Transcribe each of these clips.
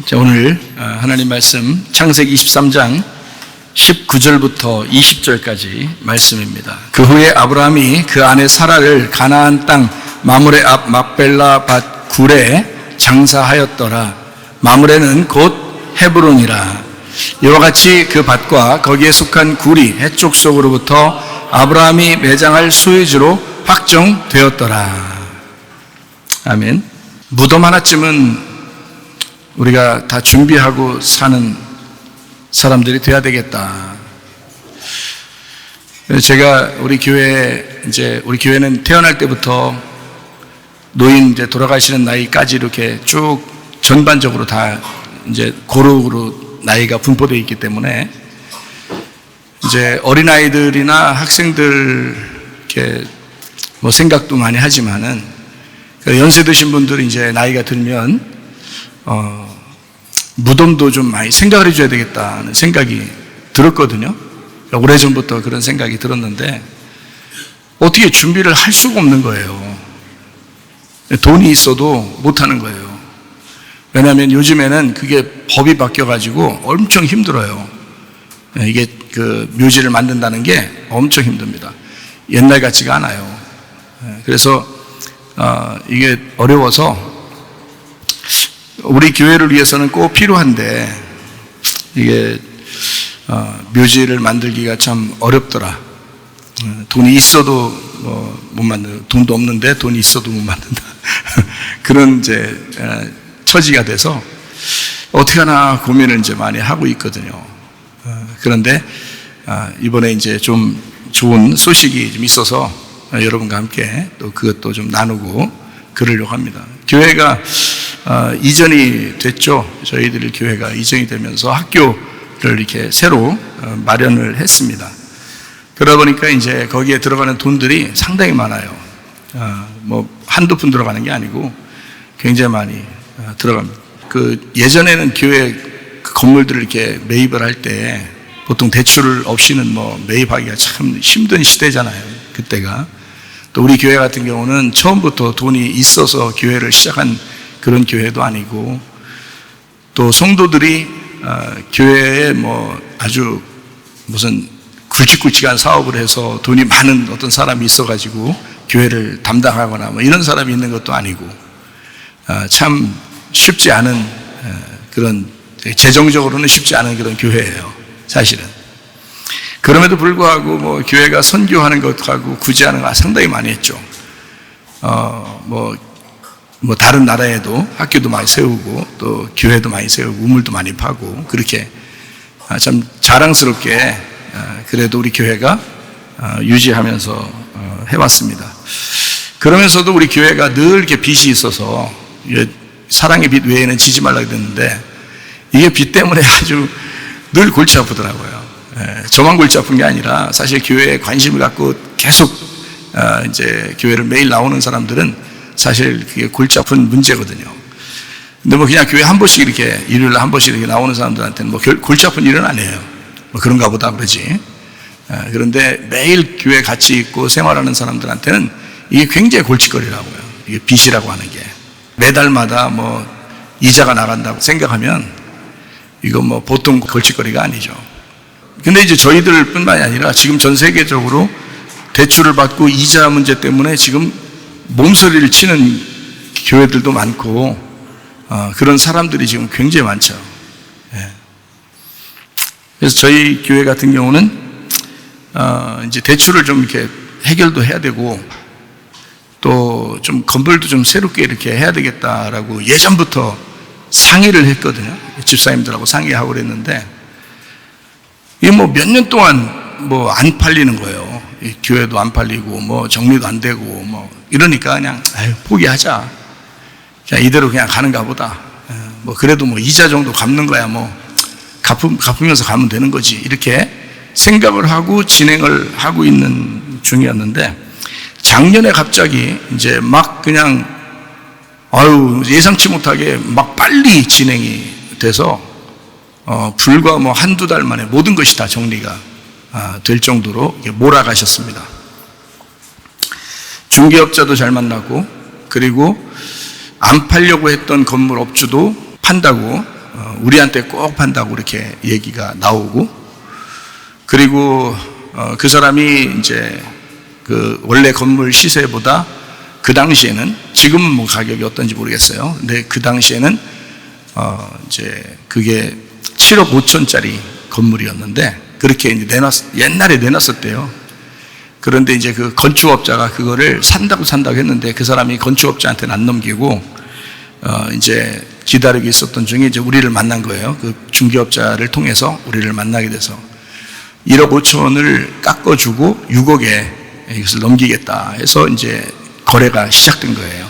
자, 오늘 하나님 말씀 창세기 23장 19절부터 20절까지 말씀입니다. 그 후에 아브라함이 그 아내 사라를 가나안 땅 마므레 앞 막벨라 밭 굴에 장사하였더라. 마므레는 곧 헤브론이라. 이와 같이 그 밭과 거기에 속한 굴이 해쪽 속으로부터 아브라함이 매장할 소유지로 확정되었더라. 아멘. 무덤 하나쯤은 우리가 다 준비하고 사는 사람들이 돼야 되겠다. 제가 우리 교회는 태어날 때부터 노인 돌아가시는 나이까지 이렇게 쭉 전반적으로 다 고록으로 나이가 분포되어 있기 때문에 어린아이들이나 학생들 이렇게 생각도 많이 하지만은 연세 드신 분들이 나이가 들면 무덤도 좀 많이 생각을 해줘야 되겠다는 생각이 들었거든요. 오래전부터 그런 생각이 들었는데 어떻게 준비를 할 수가 없는 거예요. 돈이 있어도 못하는 거예요. 왜냐하면 요즘에는 그게 법이 바뀌어가지고 엄청 힘들어요. 이게 그 묘지를 만든다는 게 엄청 힘듭니다. 옛날 같지가 않아요. 그래서 이게 어려워서 우리 교회를 위해서는 꼭 필요한데 이게 묘지를 만들기가 참 어렵더라. 돈이 있어도 못 만든다. 돈도 없는데 돈이 있어도 못 만든다. 그런 처지가 돼서 어떻게 하나 고민을 많이 하고 있거든요. 그런데 이번에 좀 좋은 소식이 좀 있어서 여러분과 함께 또 그것도 좀 나누고 그러려고 합니다. 교회가 이전이 됐죠. 저희들 교회가 이전이 되면서 학교를 이렇게 새로 마련을 했습니다. 그러다 보니까 거기에 들어가는 돈들이 상당히 많아요. 한두 푼 들어가는 게 아니고 굉장히 많이 들어갑니다. 예전에는 교회 건물들을 이렇게 매입을 할 때 보통 대출 없이는 매입하기가 참 힘든 시대잖아요. 그때가. 또 우리 교회 같은 경우는 처음부터 돈이 있어서 교회를 시작한 그런 교회도 아니고, 또 성도들이 교회에 아주 무슨 굵직굵직한 사업을 해서 돈이 많은 어떤 사람이 있어가지고 교회를 담당하거나 이런 사람이 있는 것도 아니고, 참 쉽지 않은 그런, 재정적으로는 쉽지 않은 그런 교회예요, 사실은. 그럼에도 불구하고 교회가 선교하는 것하고 구제하는 거 상당히 많이 했죠. 다른 나라에도 학교도 많이 세우고 또 교회도 많이 세우고 우물도 많이 파고 그렇게 참 자랑스럽게 그래도 우리 교회가 유지하면서 해왔습니다. 그러면서도 우리 교회가 늘 이렇게 빚이 있어서 사랑의 빚 외에는 지지 말라고 했는데 이게 빚 때문에 아주 늘 골치 아프더라고요. 저만 골치 아픈 게 아니라 사실 교회에 관심을 갖고 계속 교회를 매일 나오는 사람들은 사실 그게 골치 아픈 문제거든요. 근데 그냥 교회 한 번씩 이렇게 일요일에 한 번씩 이렇게 나오는 사람들한테는 골치 아픈 일은 아니에요. 그런가 보다 그러지. 그런데 매일 교회 같이 있고 생활하는 사람들한테는 이게 굉장히 골칫거리라고요. 이게 빚이라고 하는 게 매달마다 이자가 나간다고 생각하면 이거 보통 골칫거리가 아니죠. 근데 저희들 뿐만이 아니라 지금 전 세계적으로 대출을 받고 이자 문제 때문에 지금 몸서리를 치는 교회들도 많고, 그런 사람들이 지금 굉장히 많죠. 그래서 저희 교회 같은 경우는, 대출을 좀 이렇게 해결도 해야 되고, 또 좀 건물도 좀 새롭게 이렇게 해야 되겠다라고 예전부터 상의를 했거든요. 집사님들하고 상의하고 그랬는데, 이게 몇 년 동안 안 팔리는 거예요. 교회도 안 팔리고 정리도 안 되고 이러니까 그냥 포기하자. 그냥 이대로 그냥 가는가 보다. 그래도 이자 정도 갚는 거야 갚으면서 가면 되는 거지. 이렇게 생각을 하고 진행을 하고 있는 중이었는데 작년에 갑자기 그냥 예상치 못하게 빨리 진행이 돼서 불과 한두 달 만에 모든 것이 다 정리가 될 정도로 몰아가셨습니다. 중개업자도 잘 만나고, 그리고 안 팔려고 했던 건물 업주도 판다고 우리한테 꼭 판다고 이렇게 얘기가 나오고, 그리고 그 사람이 이제 그 원래 건물 시세보다 그 당시에는, 지금은 뭐 가격이 어떤지 모르겠어요. 근데 그 당시에는 이제 그게 7억 5천짜리 건물이었는데 그렇게 이제 옛날에 내놨었대요. 그런데 이제 그 건축업자가 그거를 산다고 했는데 그 사람이 건축업자한테는 안 넘기고 이제 기다리고 있었던 중에 이제 우리를 만난 거예요. 그 중개업자를 통해서 우리를 만나게 돼서 1억 5천을 깎아주고 6억에 이것을 넘기겠다 해서 이제 거래가 시작된 거예요.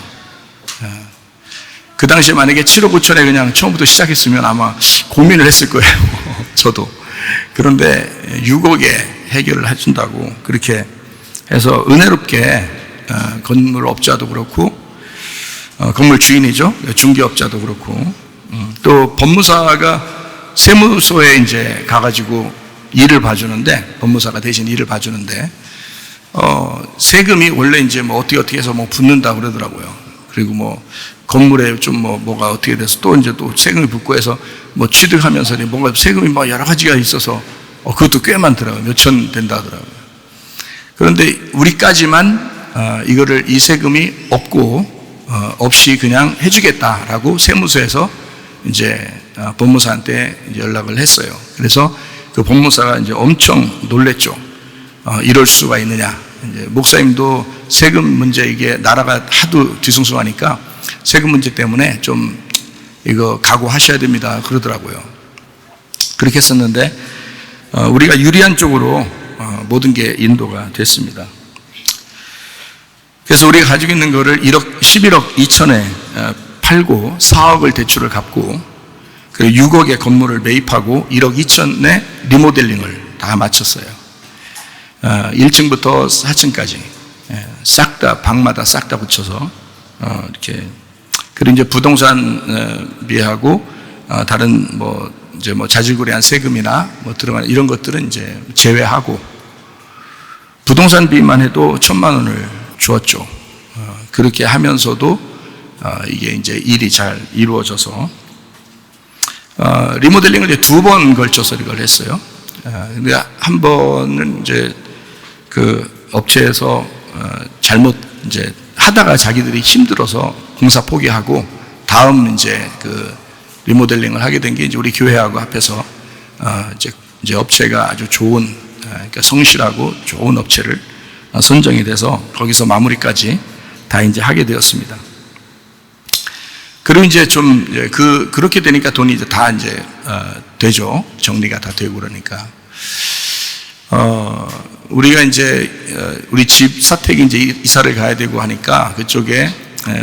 그 당시에 만약에 7억 5천에 그냥 처음부터 시작했으면 아마 고민을 했을 거예요. 저도. 그런데 6억에 해결을 해준다고 그렇게 해서 은혜롭게 건물업자도 그렇고 건물 주인이죠. 중개업자도 그렇고 또 법무사가 세무소에 이제 가가지고 일을 봐주는데, 법무사가 대신 일을 봐주는데 세금이 원래 이제 뭐 어떻게 해서 뭐 붙는다 그러더라고요. 그리고 뭐 건물에 좀 뭐가 어떻게 돼서 또 이제 또 세금이 붙고 해서 뭐 취득하면서 뭔가 세금이 막 여러 가지가 있어서 그것도 꽤 많더라고요. 몇천 된다 하더라고요. 그런데 우리까지만 이거를 이 세금이 없이 그냥 해주겠다라고 세무서에서 이제 법무사한테 이제 연락을 했어요. 그래서 그 법무사가 이제 엄청 놀랬죠. 이럴 수가 있느냐. 이제 목사님도 세금 문제, 이게 나라가 하도 뒤숭숭하니까 세금 문제 때문에 좀 이거 각오하셔야 됩니다 그러더라고요. 그렇게 했었는데 우리가 유리한 쪽으로 모든 게 인도가 됐습니다. 그래서 우리가 가지고 있는 거를 11억 2천에 팔고 4억을 대출을 갚고, 그리고 6억의 건물을 매입하고 1억 2천에 리모델링을 다 마쳤어요. 1층부터 4층까지 싹 다, 방마다 싹 다 붙여서 이렇게. 그리고 이제 부동산비하고 다른 이제 자질구레한 세금이나 들어가는 이런 것들은 이제 제외하고 부동산비만 해도 1,000만 원을 주었죠. 그렇게 하면서도 이게 이제 일이 잘 이루어져서 리모델링을 이제 2번 걸쳐서 이걸 했어요. 근데 한 번은 이제 그 업체에서 잘못 이제 하다가 자기들이 힘들어서 공사 포기하고 다음 이제 그 리모델링을 하게 된 게 이제 우리 교회하고 합해서 이제 업체가 아주 좋은, 그러니까 성실하고 좋은 업체를 선정이 돼서 거기서 마무리까지 다 이제 하게 되었습니다. 그리고 이제 좀 그렇게 되니까 돈이 이제 다 이제 되죠. 정리가 다 되고 그러니까 우리가 이제 우리 집 사택이 이제 이사를 가야 되고 하니까 그쪽에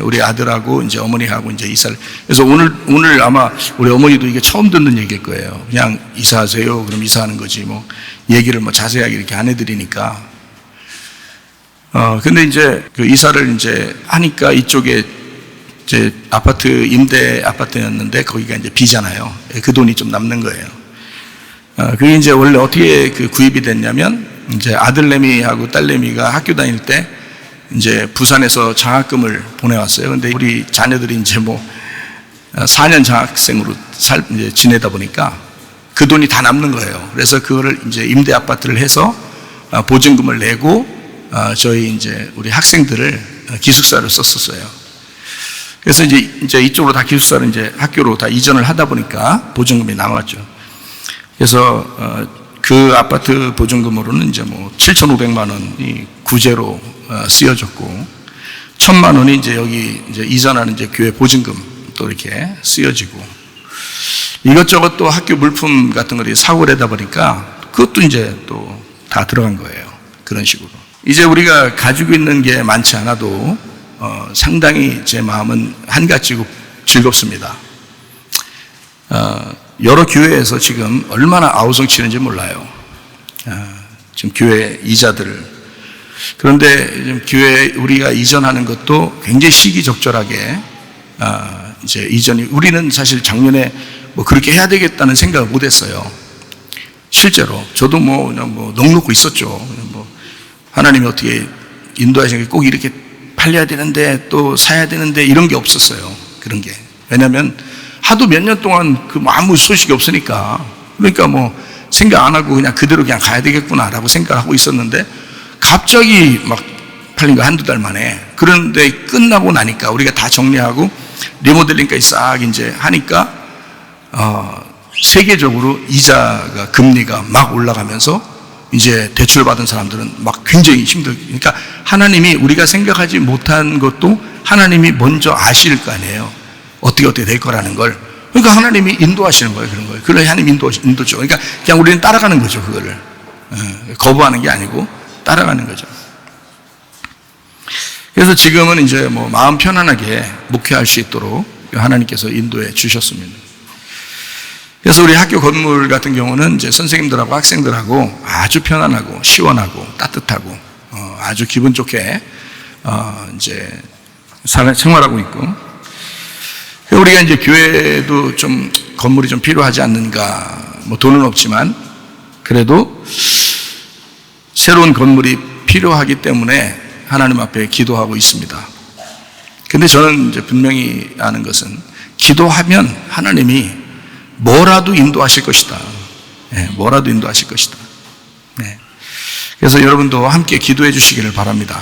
우리 아들하고 이제 어머니하고 이제 이사를, 그래서 오늘 아마 우리 어머니도 이게 처음 듣는 얘기일 거예요. 그냥 이사하세요. 그럼 이사하는 거지 뭐 얘기를 뭐 자세하게 이렇게 안 해드리니까. 근데 이제 그 이사를 이제 하니까 이쪽에 이제 임대 아파트였는데 거기가 이제 비잖아요. 그 돈이 좀 남는 거예요. 그게 이제 원래 어떻게 그 구입이 됐냐면, 이제 아들내미하고 딸내미가 학교 다닐 때 이제 부산에서 장학금을 보내왔어요. 근데 우리 자녀들이 이제 4년 장학생으로 이제 지내다 보니까 그 돈이 다 남는 거예요. 그래서 그거를 이제 임대 아파트를 해서 보증금을 내고 저희 이제 우리 학생들을 기숙사를 썼었어요. 그래서 이제 이쪽으로 다 기숙사를 이제 학교로 다 이전을 하다 보니까 보증금이 나왔죠. 그래서 그 아파트 보증금으로는 이제 7,500만 원이 구제로 쓰여졌고, 1,000만 원이 이제 여기 이제 이전하는 이제 교회 보증금 또 이렇게 쓰여지고, 이것저것 또 학교 물품 같은 걸 사고를 하다 보니까 그것도 이제 또 다 들어간 거예요. 그런 식으로. 이제 우리가 가지고 있는 게 많지 않아도 상당히 제 마음은 한가지고 즐겁습니다. 여러 교회에서 지금 얼마나 아우성 치는지 몰라요. 지금 교회 이자들을. 그런데 지금 교회 우리가 이전하는 것도 굉장히 시기적절하게 이제 이전이, 우리는 사실 작년에 그렇게 해야 되겠다는 생각을 못 했어요. 실제로 저도 그냥 넋놓고 있었죠. 하나님이 어떻게 인도하신 게 꼭 이렇게 팔려야 되는데 또 사야 되는데 이런 게 없었어요. 그런 게. 왜냐하면 하도 몇 년 동안 아무 소식이 없으니까, 그러니까 생각 안 하고 그대로 가야 되겠구나라고 생각하고 있었는데, 갑자기 막 팔린 거 한두 달 만에. 그런데 끝나고 나니까 우리가 다 정리하고 리모델링까지 싹 이제 하니까 세계적으로 이자가 금리가 막 올라가면서 이제 대출 받은 사람들은 막 굉장히 그러니까 하나님이 우리가 생각하지 못한 것도 하나님이 먼저 아실 거 아니에요. 어떻게 될 거라는 걸. 그러니까 하나님이 인도하시는 거예요. 그런 거예요. 그걸 하나님 인도죠. 그러니까 그냥 우리는 따라가는 거죠. 그거를 거부하는 게 아니고 따라가는 거죠. 그래서 지금은 이제 마음 편안하게 목회할 수 있도록 하나님께서 인도해 주셨습니다. 그래서 우리 학교 건물 같은 경우는 이제 선생님들하고 학생들하고 아주 편안하고 시원하고 따뜻하고 아주 기분 좋게 이제 생활하고 있고, 우리가 이제 교회도 좀 건물이 좀 필요하지 않는가, 돈은 없지만 그래도 새로운 건물이 필요하기 때문에 하나님 앞에 기도하고 있습니다. 근데 저는 이제 분명히 아는 것은 기도하면 하나님이 뭐라도 인도하실 것이다. 네, 뭐라도 인도하실 것이다. 네. 그래서 여러분도 함께 기도해 주시기를 바랍니다.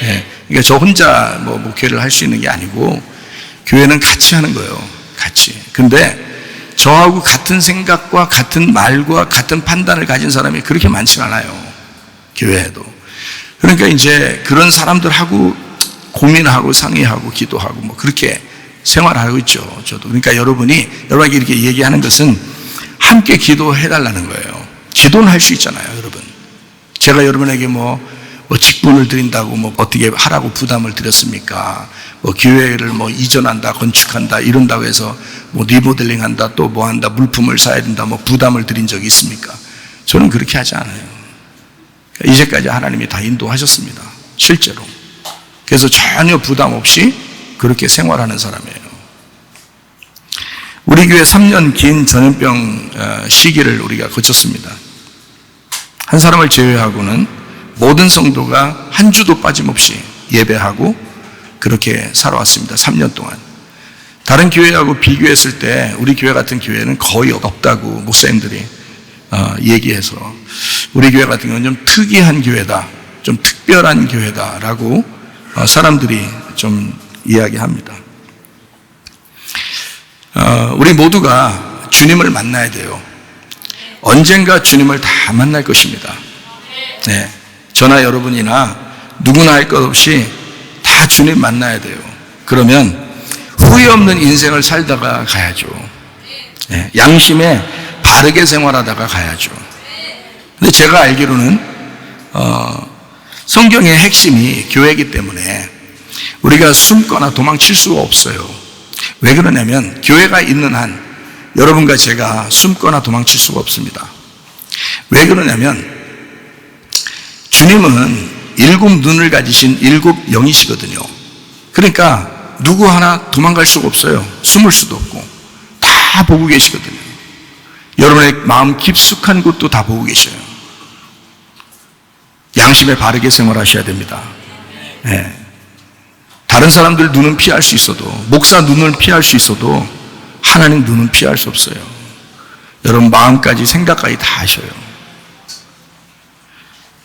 네. 그러니까 저 혼자 목회를 할 수 있는 게 아니고 교회는 같이 하는 거예요. 같이. 근데 저하고 같은 생각과 같은 말과 같은 판단을 가진 사람이 그렇게 많지 않아요. 교회에도. 그러니까 이제 그런 사람들하고 고민하고 상의하고 기도하고 그렇게 생활하고 있죠. 저도. 그러니까 여러분에게 이렇게 얘기하는 것은 함께 기도해 달라는 거예요. 기도는 할 수 있잖아요, 여러분. 제가 여러분에게 직분을 드린다고 어떻게 하라고 부담을 드렸습니까? 교회를 이전한다, 건축한다, 이런다고 해서 리모델링 한다, 또 한다, 물품을 사야 된다, 부담을 드린 적이 있습니까? 저는 그렇게 하지 않아요. 이제까지 하나님이 다 인도하셨습니다. 실제로. 그래서 전혀 부담 없이 그렇게 생활하는 사람이에요. 우리 교회 3년 긴 전염병 시기를 우리가 거쳤습니다. 한 사람을 제외하고는 모든 성도가 한 주도 빠짐없이 예배하고 그렇게 살아왔습니다. 3년 동안. 다른 교회하고 비교했을 때 우리 교회 같은 교회는 거의 없다고 목사님들이 얘기해서, 우리 교회 같은 경우는 좀 특이한 교회다, 좀 특별한 교회다라고 사람들이 좀 이야기합니다. 우리 모두가 주님을 만나야 돼요. 언젠가 주님을 다 만날 것입니다. 네. 저나 여러분이나 누구나 할 것 없이 다 주님 만나야 돼요. 그러면 후회 없는 인생을 살다가 가야죠. 네. 양심에 바르게 생활하다가 가야죠. 근데 제가 알기로는 성경의 핵심이 교회이기 때문에 우리가 숨거나 도망칠 수가 없어요. 왜 그러냐면 교회가 있는 한 여러분과 제가 숨거나 도망칠 수가 없습니다. 왜 그러냐면 주님은 7 눈을 가지신 7 영이시거든요. 그러니까 누구 하나 도망갈 수가 없어요. 숨을 수도 없고 다 보고 계시거든요. 여러분의 마음 깊숙한 곳도 다 보고 계셔요. 양심에 바르게 생활하셔야 됩니다. 네. 다른 사람들 눈은 피할 수 있어도, 목사 눈을 피할 수 있어도 하나님 눈은 피할 수 없어요. 여러분 마음까지 생각까지 다 하셔요.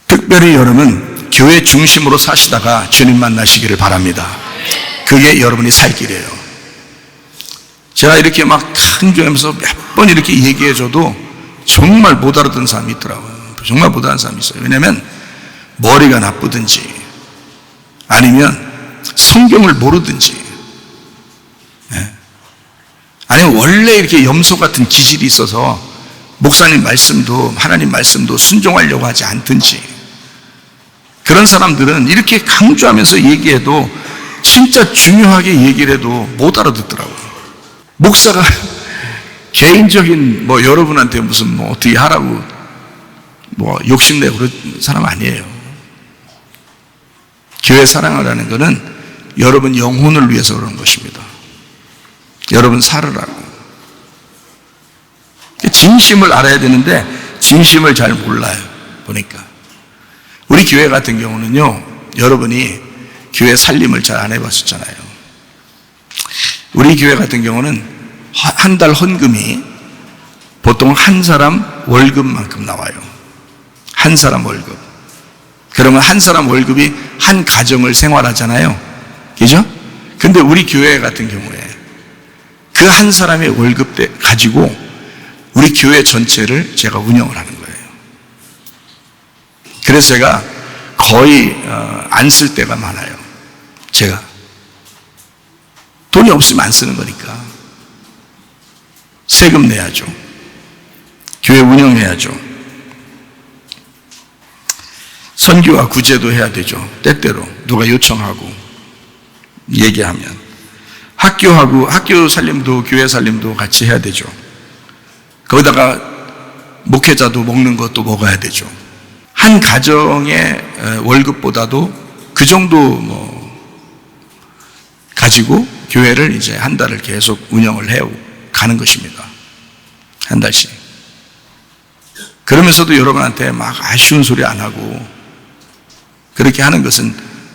특별히 여러분은 교회 중심으로 사시다가 주님 만나시기를 바랍니다. 그게 여러분이 살 길이에요. 제가 이렇게 막 강조하면서 몇 번 이렇게 얘기해줘도 정말 못 알아듣는 사람이 있더라고요. 정말 못 알아듣는 사람이 있어요. 왜냐하면 머리가 나쁘든지 아니면 성경을 모르든지, 아니면 원래 이렇게 염소 같은 기질이 있어서 목사님 말씀도 하나님 말씀도 순종하려고 하지 않든지, 그런 사람들은 이렇게 강조하면서 얘기해도 진짜 중요하게 얘기를 해도 못 알아듣더라고요. 목사가 개인적인 여러분한테 무슨 어떻게 하라고 욕심내고 그런 사람 아니에요. 교회 사랑하라는 것은 여러분 영혼을 위해서 그런 것입니다. 여러분 살으라고. 진심을 알아야 되는데 진심을 잘 몰라요. 보니까 우리 교회 같은 경우는요, 여러분이 교회 살림을 잘 안 해봤었잖아요. 우리 교회 같은 경우는 한 달 헌금이 보통 한 사람 월급만큼 나와요. 한 사람 월급. 그러면 한 사람 월급이 한 가정을 생활하잖아요. 그죠? 근데 우리 교회 같은 경우에 그 한 사람의 월급 가지고 우리 교회 전체를 제가 운영을 하는 거예요. 그래서 제가 거의 안 쓸 때가 많아요. 제가 돈이 없으면 안 쓰는 거니까. 세금 내야죠. 교회 운영해야죠. 선교와 구제도 해야 되죠. 때때로 누가 요청하고 얘기하면. 학교 살림도 교회 살림도 같이 해야 되죠. 거기다가 목회자도 먹는 것도 먹어야 되죠. 한 가정의 월급보다도 그 정도 가지고 교회를 이제 한 달을 계속 운영을 해 가는 것입니다. 한 달씩. 그러면서도 여러분한테 막 아쉬운 소리 안 하고 그렇게 하는 것은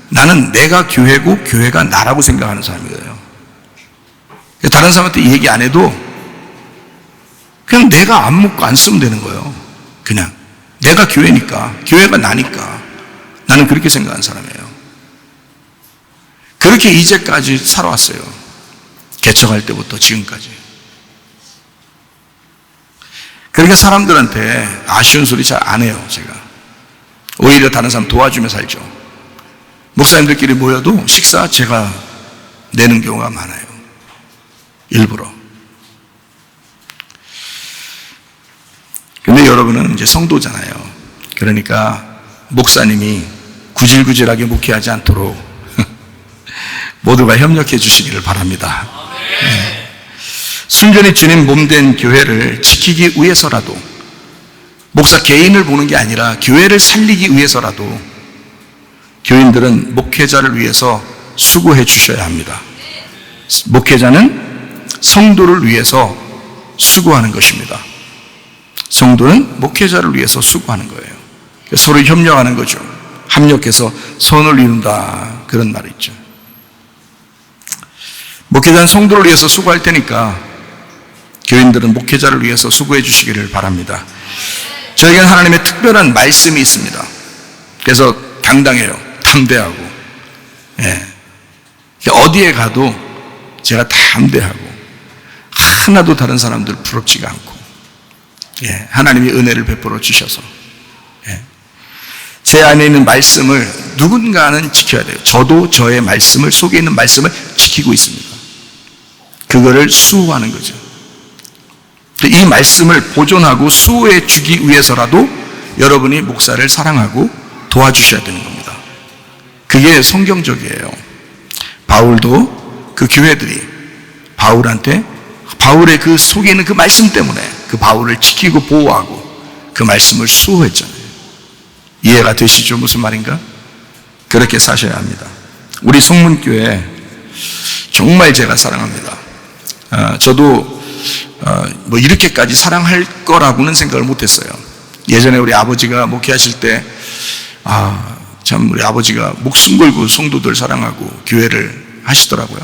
나는 내가 교회고 교회가 나라고 생각하는 사람이에요. 다른 사람한테 얘기 안 해도 그냥 내가 안 먹고 안 쓰면 되는 거예요. 그냥 내가 교회니까, 교회가 나니까 나는 그렇게 생각하는 사람이에요. 그렇게 이제까지 살아왔어요. 개척할 때부터 지금까지. 그러니까 사람들한테 아쉬운 소리 잘 안 해요, 제가. 오히려 다른 사람 도와주며 살죠. 목사님들끼리 모여도 식사 제가 내는 경우가 많아요. 일부러. 근데 여러분은 이제 성도잖아요. 그러니까 목사님이 구질구질하게 목회하지 않도록 모두가 협력해 주시기를 바랍니다. 네. 순전히 주님 몸된 교회를 지키기 위해서라도 목사 개인을 보는 게 아니라 교회를 살리기 위해서라도 교인들은 목회자를 위해서 수고해 주셔야 합니다. 목회자는 성도를 위해서 수고하는 것입니다. 성도는 목회자를 위해서 수고하는 거예요. 서로 협력하는 거죠. 합력해서 선을 이룬다. 그런 말이 있죠. 목회자는 성도를 위해서 수고할 테니까 교인들은 목회자를 위해서 수고해 주시기를 바랍니다. 저에게는 하나님의 특별한 말씀이 있습니다. 그래서 당당해요. 담대하고. 예. 어디에 가도 제가 담대하고 하나도 다른 사람들 부럽지가 않고 예. 하나님이 은혜를 베풀어 주셔서 예. 제 안에 있는 말씀을 누군가는 지켜야 돼요. 저도 저의 말씀을 속에 있는 말씀을 지키고 있습니다. 그거를 수호하는 거죠. 이 말씀을 보존하고 수호해 주기 위해서라도 여러분이 목사를 사랑하고 도와주셔야 되는 겁니다. 그게 성경적이에요. 바울도 그 교회들이 바울한테 바울의 그 속에 있는 그 말씀 때문에 그 바울을 지키고 보호하고 그 말씀을 수호했잖아요. 이해가 되시죠? 무슨 말인가? 그렇게 사셔야 합니다. 우리 송문교회 정말 제가 사랑합니다. 저도 이렇게까지 사랑할 거라고는 생각을 못했어요. 예전에 우리 아버지가 목회하실 때 참 우리 아버지가 목숨 걸고 성도들 사랑하고 교회를 하시더라고요.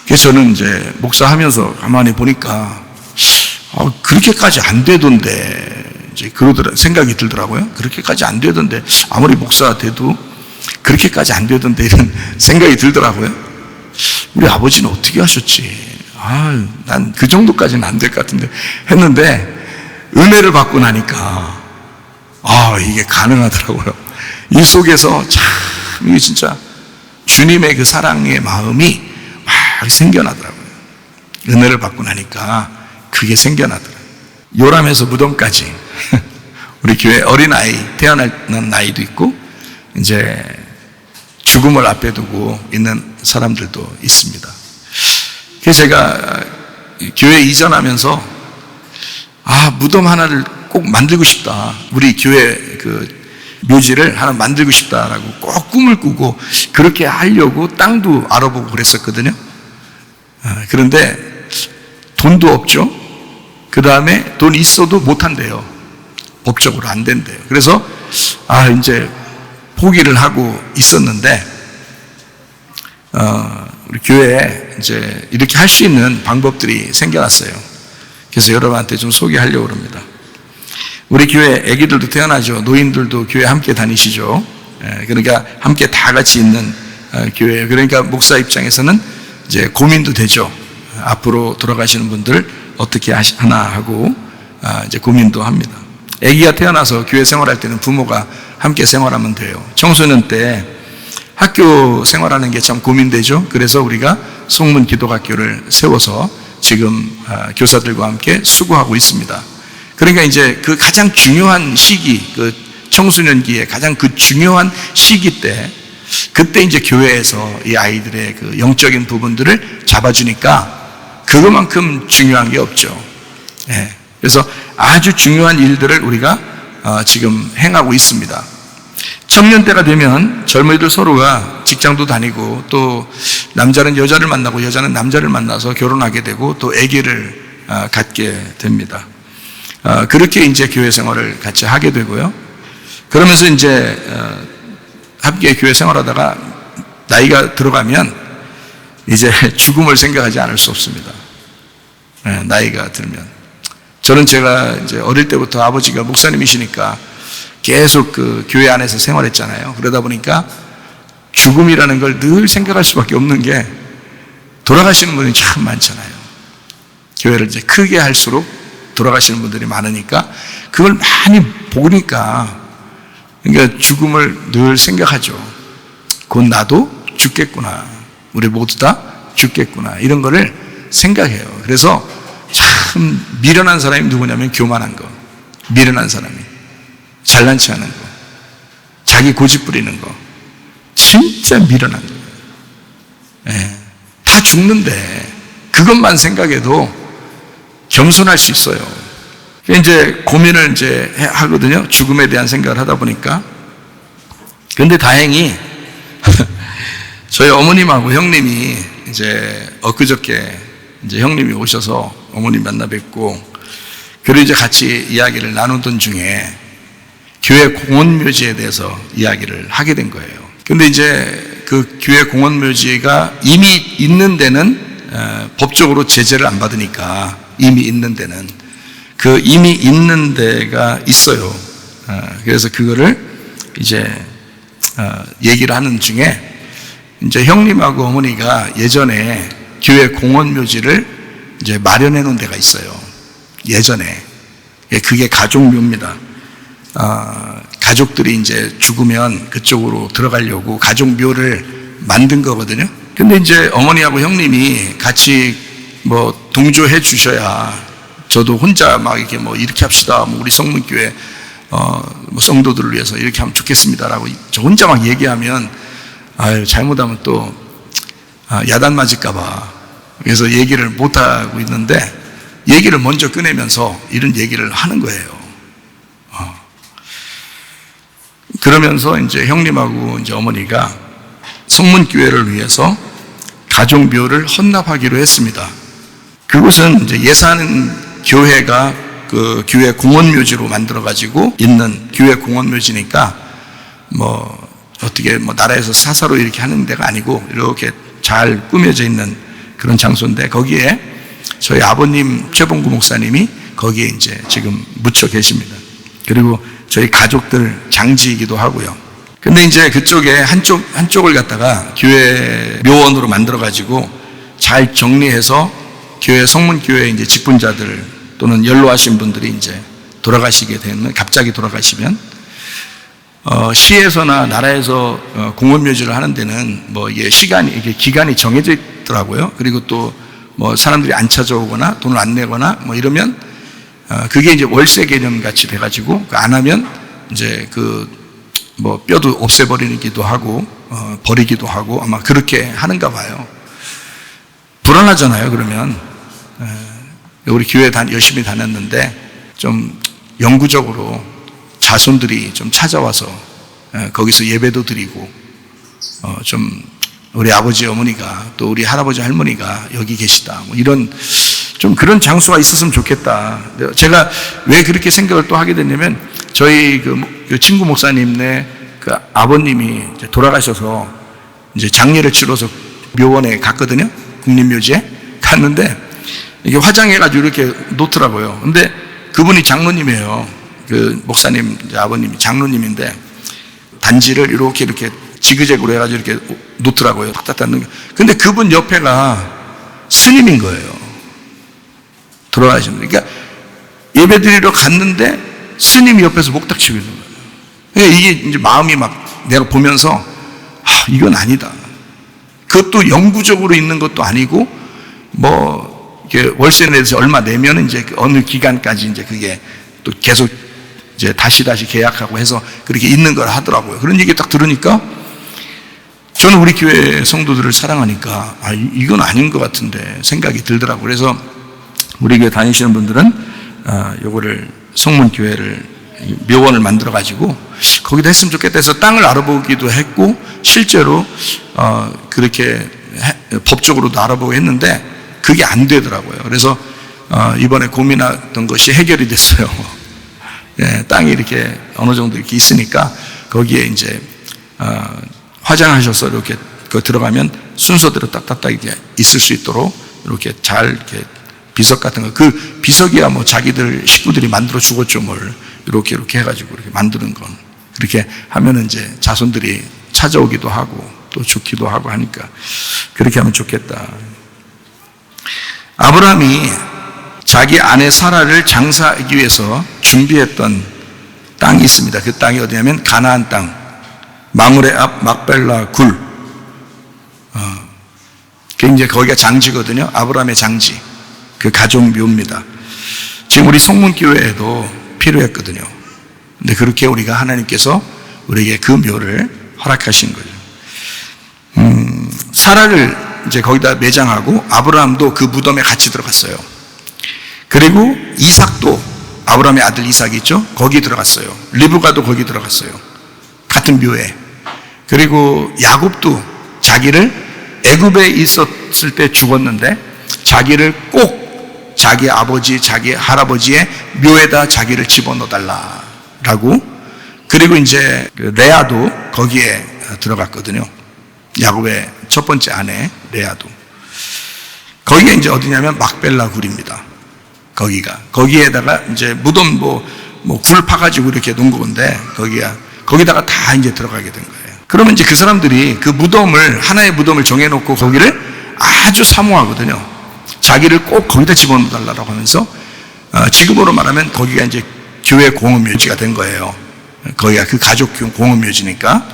그래서 저는 이제 목사하면서 가만히 보니까 그렇게까지 안 되던데 이제 생각이 들더라고요. 그렇게까지 안 되던데 아무리 목사 돼도 그렇게까지 안 되던데 이런 생각이 들더라고요. 우리 아버지는 어떻게 하셨지? 난 그 정도까지는 안 될 것 같은데 했는데 은혜를 받고 나니까 이게 가능하더라고요. 이 속에서 참 이게 진짜 주님의 그 사랑의 마음이 막 생겨나더라고요. 은혜를 받고 나니까 그게 생겨나더라고요. 요람에서 무덤까지 우리 교회 어린아이 태어나는 나이도 있고 이제 죽음을 앞에 두고 있는 사람들도 있습니다. 그래서 제가 교회 이전하면서 무덤 하나를 꼭 만들고 싶다. 우리 교회 그 묘지를 하나 만들고 싶다라고 꼭 꿈을 꾸고 그렇게 하려고 땅도 알아보고 그랬었거든요. 그런데 돈도 없죠. 그 다음에 돈 있어도 못 한대요. 법적으로 안 된대요. 그래서 이제 포기를 하고 있었는데 우리 교회에 이제 이렇게 할 수 있는 방법들이 생겨났어요. 그래서 여러분한테 좀 소개하려고 합니다. 우리 교회 아기들도 태어나죠. 노인들도 교회 함께 다니시죠. 그러니까 함께 다 같이 있는 교회예요. 그러니까 목사 입장에서는 이제 고민도 되죠. 앞으로 돌아가시는 분들 어떻게 하나 하고 이제 고민도 합니다. 아기가 태어나서 교회 생활할 때는 부모가 함께 생활하면 돼요. 청소년 때 학교 생활하는 게 참 고민되죠. 그래서 우리가 송문 기독학교를 세워서 지금 교사들과 함께 수고하고 있습니다. 그러니까 이제 그 가장 중요한 시기, 그 청소년기에 가장 그 중요한 시기 때, 그때 이제 교회에서 이 아이들의 그 영적인 부분들을 잡아주니까 그것만큼 중요한 게 없죠. 그래서 아주 중요한 일들을 우리가 지금 행하고 있습니다. 청년 때가 되면 젊은이들 서로가 직장도 다니고 또 남자는 여자를 만나고 여자는 남자를 만나서 결혼하게 되고 또 아기를 갖게 됩니다. 그렇게 이제 교회 생활을 같이 하게 되고요. 그러면서 이제 함께 교회 생활하다가 나이가 들어가면 이제 죽음을 생각하지 않을 수 없습니다. 나이가 들면. 저는 제가 이제 어릴 때부터 아버지가 목사님이시니까 계속 그 교회 안에서 생활했잖아요. 그러다 보니까 죽음이라는 걸 늘 생각할 수밖에 없는 게 돌아가시는 분이 참 많잖아요. 교회를 이제 크게 할수록 돌아가시는 분들이 많으니까 그걸 많이 보니까 그러니까 죽음을 늘 생각하죠. 곧 나도 죽겠구나. 우리 모두 다 죽겠구나. 이런 거를 생각해요. 그래서 참 미련한 사람이 누구냐면 교만한 거. 미련한 사람이. 잘난 체 하는 거. 자기 고집 부리는 거. 진짜 미련한 거예요. 다 죽는데 그것만 생각해도 겸손할 수 있어요. 이제 고민을 이제 하거든요. 죽음에 대한 생각을 하다 보니까. 근데 다행히 저희 어머님하고 형님이 이제 엊그저께 이제 형님이 오셔서 어머님 만나 뵙고 그리고 이제 같이 이야기를 나누던 중에 교회 공원묘지에 대해서 이야기를 하게 된 거예요. 근데 이제 그 교회 공원묘지가 이미 있는 데는 법적으로 제재를 안 받으니까 이미 있는 데는 그 이미 있는 데가 있어요. 그래서 그거를 이제 얘기를 하는 중에 이제 형님하고 어머니가 예전에 교회 공원묘지를 이제 마련해 놓은 데가 있어요. 예전에. 그게 가족묘입니다. 가족들이 이제 죽으면 그쪽으로 들어가려고 가족묘를 만든 거거든요. 근데 이제 어머니하고 형님이 같이 뭐 동조해 주셔야 저도 혼자 막 이렇게 뭐 이렇게 합시다. 뭐 우리 성문교회 뭐 성도들을 위해서 이렇게 하면 좋겠습니다라고 저 혼자 막 얘기하면 아유 잘못하면 또 야단 맞을까봐 그래서 얘기를 못 하고 있는데 얘기를 먼저 꺼내면서 이런 얘기를 하는 거예요. 그러면서 이제 형님하고 이제 어머니가 성문교회를 위해서 가족묘를 헌납하기로 했습니다. 그곳은 이제 예산 교회가 그 교회 공원묘지로 만들어가지고 있는 교회 공원묘지니까 뭐 어떻게 뭐 나라에서 사사로 이렇게 하는 데가 아니고 이렇게 잘 꾸며져 있는 그런 장소인데 거기에 저희 아버님 최봉구 목사님이 거기에 이제 지금 묻혀 계십니다. 그리고 저희 가족들 장지이기도 하고요. 근데 이제 그쪽에 한쪽을 갖다가 교회 묘원으로 만들어가지고 잘 정리해서 교회 성문교회 이제 직분자들 또는 연로하신 분들이 이제 돌아가시게 되면 갑자기 돌아가시면 시에서나 나라에서 공원묘지를 하는 데는 뭐 이게 이게 기간이 정해져 있더라고요. 그리고 또 뭐 사람들이 안 찾아오거나 돈을 안 내거나 뭐 이러면 그게 이제 월세 개념 같이 돼가지고 안 하면 이제 그 뭐 뼈도 없애버리기도 하고 버리기도 하고 아마 그렇게 하는가 봐요. 불안하잖아요. 그러면 우리 교회 열심히 다녔는데 좀 영구적으로 자손들이 좀 찾아와서 거기서 예배도 드리고 좀 우리 아버지 어머니가 또 우리 할아버지 할머니가 여기 계시다 뭐 이런 좀 그런 장소가 있었으면 좋겠다. 제가 왜 그렇게 생각을 또 하게 됐냐면 저희 그 친구 목사님네 그 아버님이 이제 돌아가셔서 이제 장례를 치러서 묘원에 갔거든요. 국립묘지에 갔는데 이게 화장해가지고 이렇게 놓더라고요. 근데 그분이 장로님이에요. 그 목사님 아버님이 장로님인데 단지를 이렇게 지그재그로 해가지고 이렇게 놓더라고요. 탁탁 놓는 게. 근데 그분 옆에가 스님인 거예요. 돌아가신 분. 그러니까 예배드리러 갔는데 스님이 옆에서 목탁 치고 있는 거예요. 그러니까 이게 이제 마음이 막 내가 보면서 이건 아니다. 그것도 영구적으로 있는 것도 아니고 뭐 이게 월세 내서 얼마 내면 이제 어느 기간까지 이제 그게 또 계속 이제 다시 계약하고 해서 그렇게 있는 걸 하더라고요. 그런 얘기 딱 들으니까 저는 우리 교회 성도들을 사랑하니까 이건 아닌 것 같은데 생각이 들더라고요. 그래서 우리 교회 다니시는 분들은 요거를 성문교회를 묘원을 만들어 가지고 거기다 했으면 좋겠다 해서 땅을 알아보기도 했고 실제로 그렇게 법적으로도 알아보고 했는데 그게 안 되더라고요. 그래서 이번에 고민하던 것이 해결이 됐어요. 예, 땅이 이렇게 어느 정도 이렇게 있으니까 거기에 이제 화장하셔서 이렇게 들어가면 순서대로 딱딱딱 이렇게 있을 수 있도록 이렇게 잘 이렇게 비석 같은 거, 그 비석이야 뭐 자기들 식구들이 만들어 주겠죠 뭘. 이렇게 해가지고 이렇게 만드는 건. 그렇게 하면은 이제 자손들이 찾아오기도 하고 또 죽기도 하고 하니까 그렇게 하면 좋겠다. 아브라함이 자기 아내 사라를 장사하기 위해서 준비했던 땅이 있습니다. 그 땅이 어디냐면 가나안 땅, 마므레 앞 막벨라 굴. 이제 거기가 장지거든요. 아브라함의 장지. 그 가족묘입니다. 지금 우리 성문교회에도 필요했거든요. 근데 그렇게 우리가 하나님께서 우리에게 그 묘를 허락하신 거죠. 사라를 이제 거기다 매장하고 아브라함도 그 무덤에 같이 들어갔어요. 그리고 이삭도 아브라함의 아들 이삭이 있죠. 거기 들어갔어요. 리브가도 거기 들어갔어요. 같은 묘에. 그리고 야곱도 자기를 애굽에 있었을 때 죽었는데 자기를 꼭 자기 아버지, 자기 할아버지의 묘에다 자기를 집어넣어달라라고. 그리고 이제 레아도 거기에 들어갔거든요. 야곱의 첫 번째 아내 레아도. 거기가 이제 어디냐면 막벨라 굴입니다. 거기에다가 이제 무덤 굴 파가지고 이렇게 놓은 건데 거기다가 다 이제 들어가게 된 거예요. 그러면 이제 그 사람들이 그 무덤을, 하나의 무덤을 정해놓고 거기를 아주 사모하거든요. 자기를 꼭 거기다 집어넣어달라고 하면서 지금으로 말하면 거기가 이제 교회 공업묘지가 된 거예요. 거기가 그 가족 공업묘지니까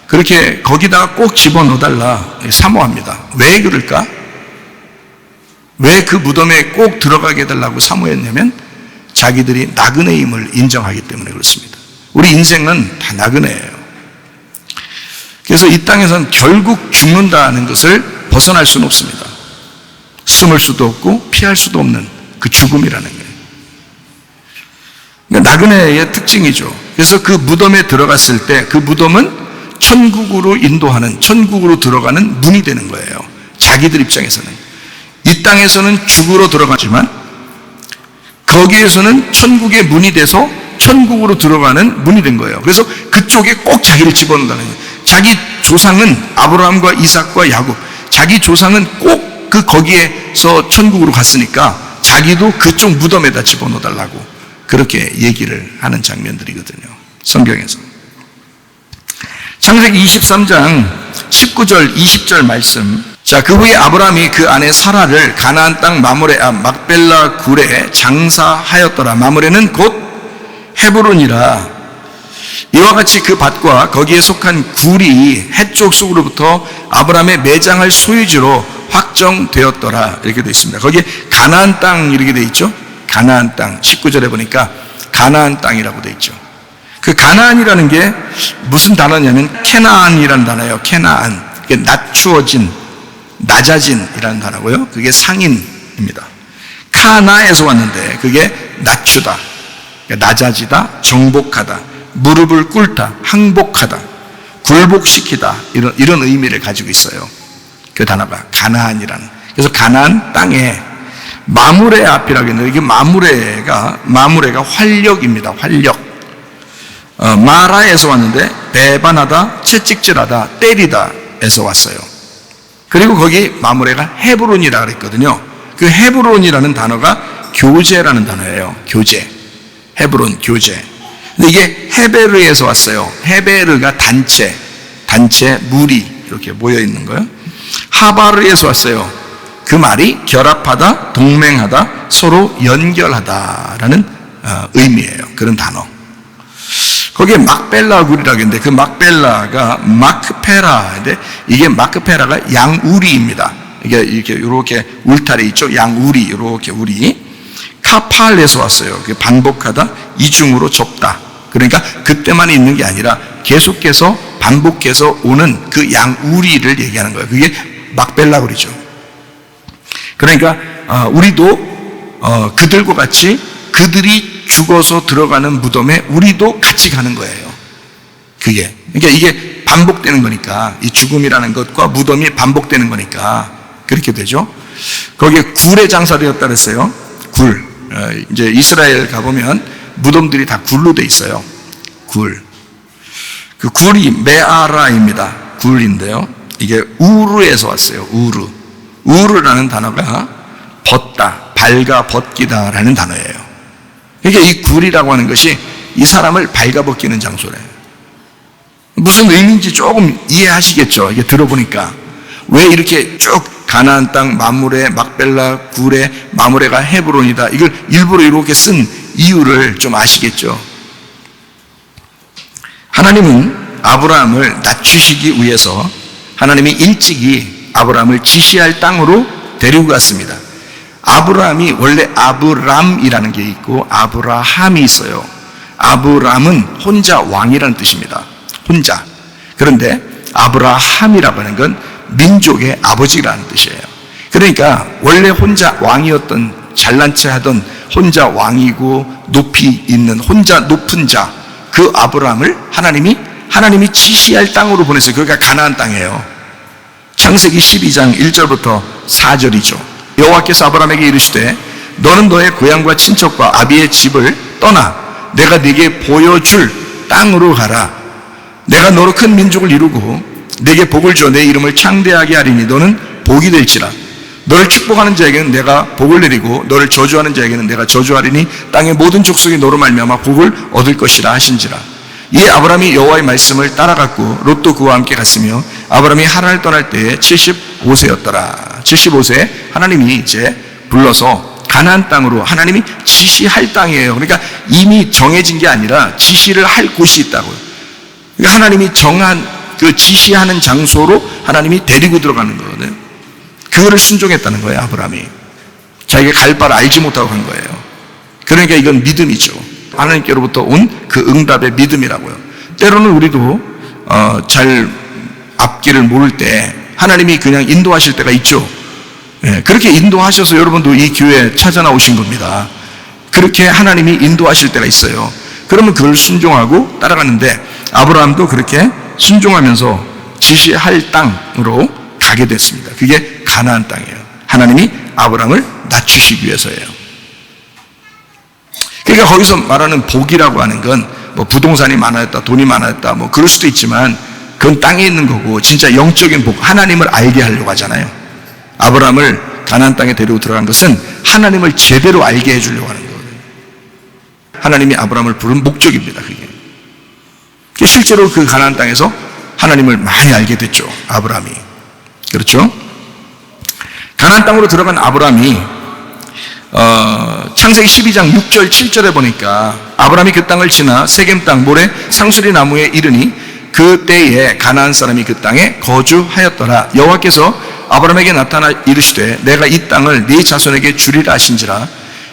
그렇게 거기다가 꼭 집어넣어달라 사모합니다. 왜 그럴까? 왜 그 무덤에 꼭 들어가게 해달라고 사모했냐면 자기들이 나그네임을 인정하기 때문에 그렇습니다. 우리 인생은 다 나그네예요. 그래서 이 땅에서는 결국 죽는다는 것을 벗어날 수는 없습니다. 숨을 수도 없고 피할 수도 없는 그 죽음이라는 거예요. 그러니까 나그네의 특징이죠. 그래서 그 무덤에 들어갔을 때 그 무덤은 천국으로 인도하는, 천국으로 들어가는 문이 되는 거예요. 자기들 입장에서는. 이 땅에서는 죽으러 들어가지만 거기에서는 천국의 문이 돼서 천국으로 들어가는 문이 된 거예요. 그래서 그쪽에 꼭 자기를 집어넣는다는 거예요. 자기 조상은 아브라함과 이삭과 야곱, 자기 조상은 꼭 거기에서 천국으로 갔으니까 자기도 그쪽 무덤에다 집어넣어달라고 그렇게 얘기를 하는 장면들이거든요. 성경에서. 창세기 23장 19절 20절 말씀. 자, 그 후에 아브라함이 그 아내 사라를 가나안 땅 마므레 앞 막벨라 굴에 장사하였더라. 마므레는 곧 헤브론이라. 이와 같이 그 밭과 거기에 속한 굴이 해쪽 속으로부터 아브라함의 매장할 소유지로 확정되었더라. 이렇게 되어 있습니다. 거기에 가나안 땅 이렇게 되어 있죠. 가나안 땅. 19절에 보니까 가나안 땅이라고 되어 있죠. 그 가나안이라는 게 무슨 단어냐면 케나안이라는 단어예요. 케나안. 그게 낮추어진, 낮아진이라는 단어고요. 그게 상인입니다. 카나에서 왔는데 그게 낮추다, 그러니까 낮아지다, 정복하다, 무릎을 꿇다, 항복하다, 굴복시키다, 이런 의미를 가지고 있어요. 그 단어가 가나안이라는. 그래서 가나안 땅에 마므레 앞이라고 했는데 이게 마므레가 활력입니다. 활력. 마라에서 왔는데 배반하다, 채찍질하다, 때리다에서 왔어요. 그리고 거기 마므레가 헤브론이라 그랬거든요. 그 헤브론이라는 단어가 교제라는 단어예요. 교제. 헤브론, 교제. 근데 이게 헤베르에서 왔어요. 헤베르가 단체, 무리 이렇게 모여 있는 거예요. 하바르에서 왔어요. 그 말이 결합하다, 동맹하다, 서로 연결하다라는 의미예요. 그런 단어. 거기에 막벨라 굴이라고 했는데 그 막벨라가 마크페라인데 이게 마크페라가 양우리입니다. 이게 이렇게 울타리 있죠? 양우리, 이렇게 우리. 카팔에서 왔어요. 반복하다, 이중으로 좁다. 그러니까 그때만 있는 게 아니라 계속해서 반복해서 오는 그 양우리를 얘기하는 거예요. 그게 막벨라 굴이죠. 그러니까 우리도 그들과 같이 그들이 죽어서 들어가는 무덤에 우리도 같이 가는 거예요. 그게. 그러니까 이게 반복되는 거니까, 이 죽음이라는 것과 무덤이 반복되는 거니까 그렇게 되죠. 거기에 굴의 장사되었다 그랬어요. 굴. 이제 이스라엘 가보면 무덤들이 다 굴로 돼 있어요. 굴. 그 굴이 메아라입니다. 굴인데요. 이게 우르에서 왔어요. 우르. 우르라는 단어가 벗다, 발가 벗기다라는 단어예요. 그러니까 이 굴이라고 하는 것이 이 사람을 발가벗기는 장소래요. 무슨 의미인지 조금 이해하시겠죠? 이게 들어보니까. 왜 이렇게 쭉 가나안 땅, 마므레, 막벨라, 굴에, 마므레가 헤브론이다. 이걸 일부러 이렇게 쓴 이유를 좀 아시겠죠? 하나님은 아브라함을 낮추시기 위해서 하나님이 일찍이 아브라함을 지시할 땅으로 데리고 갔습니다. 아브라함이 원래 아브람이라는 게 있고 아브라함이 있어요. 아브람은 혼자 왕이라는 뜻입니다. 혼자. 그런데 아브라함이라고 하는 건 민족의 아버지라는 뜻이에요. 그러니까 원래 혼자 왕이었던, 잘난 체 하던 혼자 왕이고 높이 있는 혼자 높은 자, 그 아브라함을 하나님이 지시할 땅으로 보냈어요. 그러니까 가나안 땅이에요. 창세기 12장 1절부터 4절이죠. 여호와께서 아브라함에게 이르시되 너는 너의 고향과 친척과 아비의 집을 떠나 내가 네게 보여줄 땅으로 가라. 내가 너로 큰 민족을 이루고 네게 복을 줘 내 이름을 창대하게 하리니 너는 복이 될지라. 너를 축복하는 자에게는 내가 복을 내리고 너를 저주하는 자에게는 내가 저주하리니 땅의 모든 족속이 너로 말미암아 복을 얻을 것이라 하신지라. 이에 아브라함이 여호와의 말씀을 따라갔고 롯도 그와 함께 갔으며 아브라함이 하란을 떠날 때에 75세였더라. 75세에 하나님이 이제 불러서 가나안 땅으로, 하나님이 지시할 땅이에요. 그러니까 이미 정해진 게 아니라 지시를 할 곳이 있다고요. 그러니까 하나님이 정한 그 지시하는 장소로 하나님이 데리고 들어가는 거거든요. 그거를 순종했다는 거예요. 아브라함이 자기가 갈 바를 알지 못하고 간 거예요. 그러니까 이건 믿음이죠. 하나님께로부터 온 그 응답의 믿음이라고요. 때로는 우리도 잘 앞길을 모를 때 하나님이 그냥 인도하실 때가 있죠. 그렇게 인도하셔서 여러분도 이 교회에 찾아 나오신 겁니다. 그렇게 하나님이 인도하실 때가 있어요. 그러면 그걸 순종하고 따라가는데 아브라함도 그렇게 순종하면서 지시할 땅으로 가게 됐습니다. 그게 가나안 땅이에요. 하나님이 아브라함을 낮추시기 위해서예요. 그러니까 거기서 말하는 복이라고 하는 건 뭐 부동산이 많아졌다, 돈이 많아졌다, 뭐 그럴 수도 있지만 그건 땅에 있는 거고 진짜 영적인 복, 하나님을 알게 하려고 하잖아요. 아브라함을 가나안 땅에 데리고 들어간 것은 하나님을 제대로 알게 해주려고 하는 거거든요. 하나님이 아브라함을 부른 목적입니다. 그게. 실제로 그 가나안 땅에서 하나님을 많이 알게 됐죠. 아브라함이. 그렇죠? 가나안 땅으로 들어간 아브라함이 창세기 12장 6절 7절에 보니까 아브라함이 그 땅을 지나 세겜 땅 모래 상수리 나무에 이르니 그 때에 가나안 사람이 그 땅에 거주하였더라. 여호와께서 아브라함에게 나타나 이르시되 내가 이 땅을 네 자손에게 주리라 하신지라.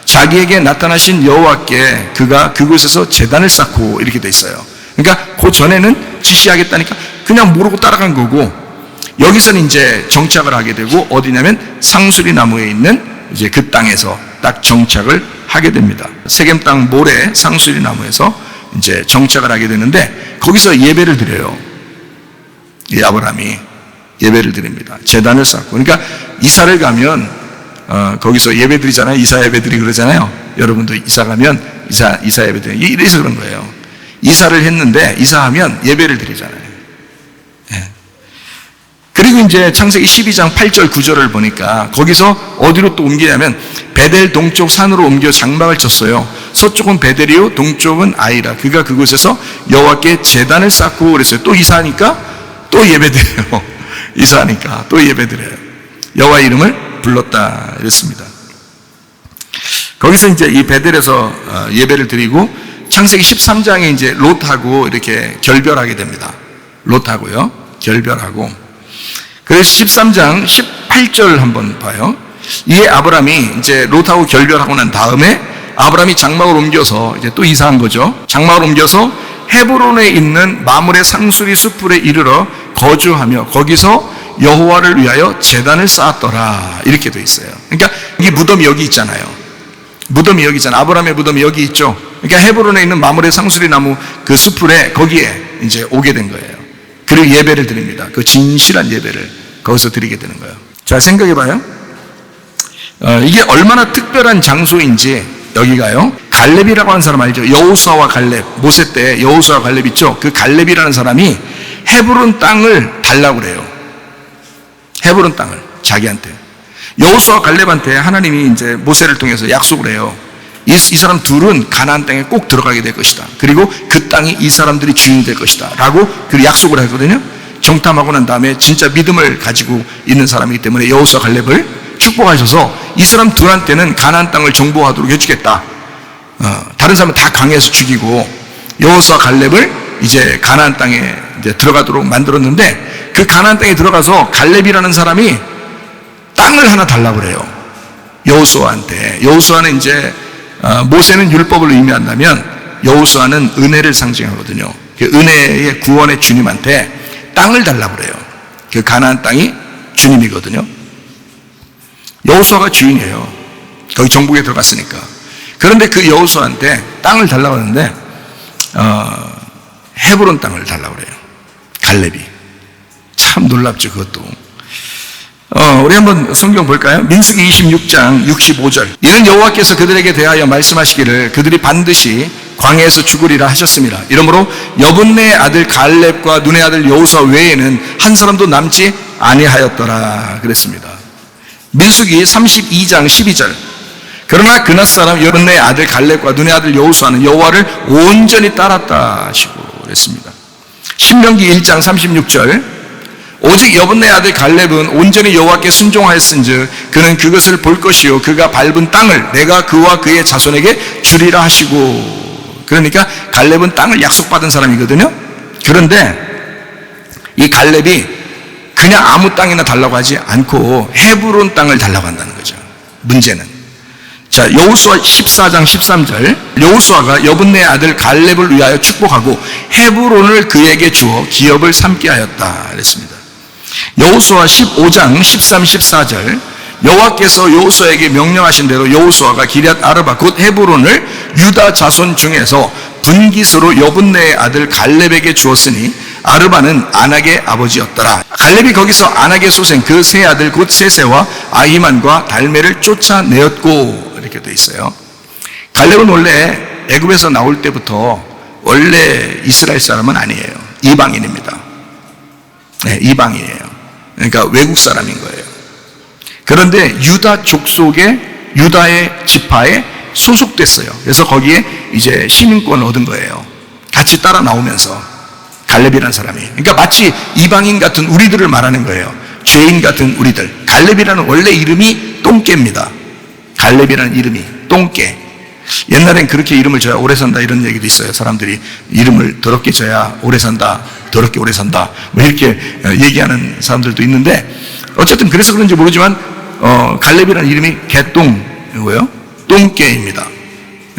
자기에게 나타나신 여호와께 그가 그곳에서 제단을 쌓고 이렇게 돼 있어요. 그러니까 그 전에는 지시하겠다니까 그냥 모르고 따라간 거고 여기서는 이제 정착을 하게 되고 어디냐면 상수리 나무에 있는 이제 그 땅에서 딱 정착을 하게 됩니다. 세겜 땅 모래 상수리 나무에서 이제 정착을 하게 되는데 거기서 예배를 드려요. 이 아브라함이 예배를 드립니다. 제단을 쌓고. 그러니까 이사를 가면 거기서 예배 드리잖아요. 이사 예배 드리고 그러잖아요. 여러분도 이사 가면 이사 예배 드리고 이래서 그런 거예요. 이사를 했는데 이사하면 예배를 드리잖아요. 예. 그리고 이제 창세기 12장 8절 9절을 보니까 거기서 어디로 또 옮기냐면 베델 동쪽 산으로 옮겨 장막을 쳤어요. 서쪽은 베델이요 동쪽은 아이라. 그가 그곳에서 여호와께 제단을 쌓고 그랬어요. 또 이사하니까 또 예배드려요. 이사하니까 또 예배드려요. 여호와 이름을 불렀다 이랬습니다. 거기서 이제 이 베델에서 예배를 드리고 창세기 13장에 이제 롯하고 이렇게 결별하게 됩니다. 롯하고요. 결별하고. 그래서 13장 18절 한번 봐요. 이에 아브람이 이제 롯하고 결별하고 난 다음에 아브람이 장막을 옮겨서 이제 또 이사한 거죠. 장막을 옮겨서 헤브론에 있는 마므레 상수리 숲불에 이르러 거주하며 거기서 여호와를 위하여 제단을 쌓았더라. 이렇게 돼 있어요. 그러니까 이게 무덤이 여기 있잖아요. 무덤이 여기 있잖아요. 아브람의 무덤이 여기 있죠. 그러니까 헤브론에 있는 마므레 상수리 나무 그 숲불에 거기에 이제 오게 된 거예요. 그리고 예배를 드립니다. 그 진실한 예배를 거기서 드리게 되는 거예요. 자, 생각해 봐요. 이게 얼마나 특별한 장소인지 여기가요. 갈렙이라고 하는 사람 알죠? 여호수아와 갈렙. 모세 때 여호수아와 갈렙 있죠? 그 갈렙이라는 사람이 헤브론 땅을 달라고 그래요. 헤브론 땅을 자기한테. 여호수아와 갈렙한테 하나님이 이제 모세를 통해서 약속을 해요. 이 사람 둘은 가나안 땅에 꼭 들어가게 될 것이다. 그리고 그 땅이 이 사람들이 주인이 될 것이다. 라고 그 약속을 하거든요. 정탐하고 난 다음에 진짜 믿음을 가지고 있는 사람이기 때문에 여호수아 갈렙을 축복하셔서 이 사람 둘한테는 가나안 땅을 정복하도록 해주겠다. 다른 사람은 다 강해서 죽이고 여호수아 갈렙을 이제 가나안 땅에 이제 들어가도록 만들었는데 그 가나안 땅에 들어가서 갈렙이라는 사람이 땅을 하나 달라고 그래요. 여호수아한테. 여호수아는 이제 모세는 율법을 의미한다면 여호수아는 은혜를 상징하거든요. 그 은혜의 구원의 주님한테 땅을 달라고 그래요. 그 가나안 땅이 주님이거든요. 여호수아가 주인이에요. 거기 정복에 들어갔으니까. 그런데 그 여호수아한테 땅을 달라고 하는데 헤브론 땅을 달라고 그래요. 갈렙이. 참 놀랍죠, 그것도. 우리 한번 성경 볼까요? 민수기 26장 65절. 이는 여호와께서 그들에게 대하여 말씀하시기를 그들이 반드시 광야에서 죽으리라 하셨습니다. 이러므로 여분네의 아들 갈렙과 눈의 아들 여호수아 외에는 한 사람도 남지 아니하였더라 그랬습니다. 민수기 32장 12절. 그러나 그낫 사람 여분네의 아들 갈렙과 눈의 아들 여호수아는 여호와를 온전히 따랐다 하시고 그랬습니다. 신명기 1장 36절. 오직 여분네의 아들 갈렙은 온전히 여호와께 순종하였은즉 그는 그것을 볼 것이요 그가 밟은 땅을 내가 그와 그의 자손에게 주리라 하시고. 그러니까 갈렙은 땅을 약속받은 사람이거든요. 그런데 이 갈렙이 그냥 아무 땅이나 달라고 하지 않고 헤브론 땅을 달라고 한다는 거죠. 문제는. 자, 여호수아 14장 13절. 여호수아가 여분네의 아들 갈렙을 위하여 축복하고 헤브론을 그에게 주어 기업을 삼게 하였다 그랬습니다. 여호수아 15장 13, 14절. 여호와께서 여호수아에게 명령하신 대로 여호수아가 기럇 아르바 곧 헤브론을 유다 자손 중에서 분깃으로 여분네의 아들 갈렙에게 주었으니 아르바는 아낙의 아버지였더라. 갈렙이 거기서 아낙의 소생 그 세 아들 곧 세세와 아히만과 달메를 쫓아내었고 이렇게 돼 있어요. 갈렙은 원래 애굽에서 나올 때부터 원래 이스라엘 사람은 아니에요. 이방인입니다. 네, 이방이에요. 그러니까 외국 사람인 거예요. 그런데 유다 족속의 유다의 지파에 소속됐어요. 그래서 거기에 이제 시민권을 얻은 거예요. 같이 따라 나오면서 갈렙이라는 사람이. 그러니까 마치 이방인 같은 우리들을 말하는 거예요. 죄인 같은 우리들. 갈렙이라는 원래 이름이 똥개입니다. 갈렙이라는 이름이 똥개. 옛날엔 그렇게 이름을 져야 오래 산다 이런 얘기도 있어요. 사람들이 이름을 더럽게 져야 오래 산다, 더럽게 오래 산다 뭐 이렇게 얘기하는 사람들도 있는데 어쨌든 그래서 그런지 모르지만 갈렙이라는 이름이 개똥이고요. 똥개입니다.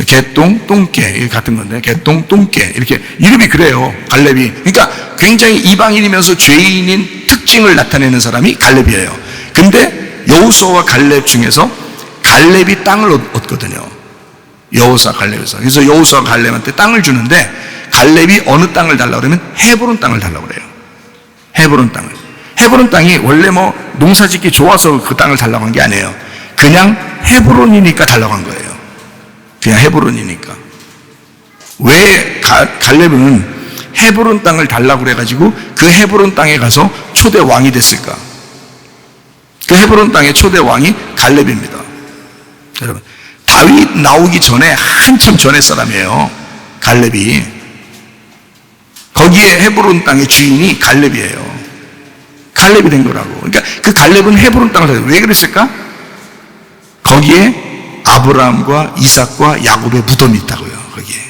개똥, 똥개 같은 건데 개똥, 똥개 이렇게 이름이 그래요. 갈렙이. 그러니까 굉장히 이방인이면서 죄인인 특징을 나타내는 사람이 갈렙이에요. 근데 여호수아와 갈렙 중에서 갈렙이 땅을 얻거든요. 여호수아 갈렙에서. 그래서 여호수아 갈렙한테 땅을 주는데 갈렙이 어느 땅을 달라고 그러면 헤브론 땅을 달라고 그래요. 헤브론 땅을. 헤브론 땅이 원래 뭐 농사짓기 좋아서 그 땅을 달라고 한 게 아니에요. 그냥 헤브론이니까 달라고 한 거예요. 그냥 헤브론이니까. 왜 갈렙은 헤브론 땅을 달라고 그래가지고 그 헤브론 땅에 가서 초대 왕이 됐을까? 그 헤브론 땅의 초대 왕이 갈렙입니다. 여러분, 다윗 나오기 전에 한참 전의 사람이에요. 갈렙이. 거기에 헤브론 땅의 주인이 갈렙이에요. 갈렙이 된 거라고. 그러니까 그 갈렙은 헤브론 땅을 왜 그랬을까? 거기에 아브라함과 이삭과 야곱의 무덤이 있다고요. 거기에.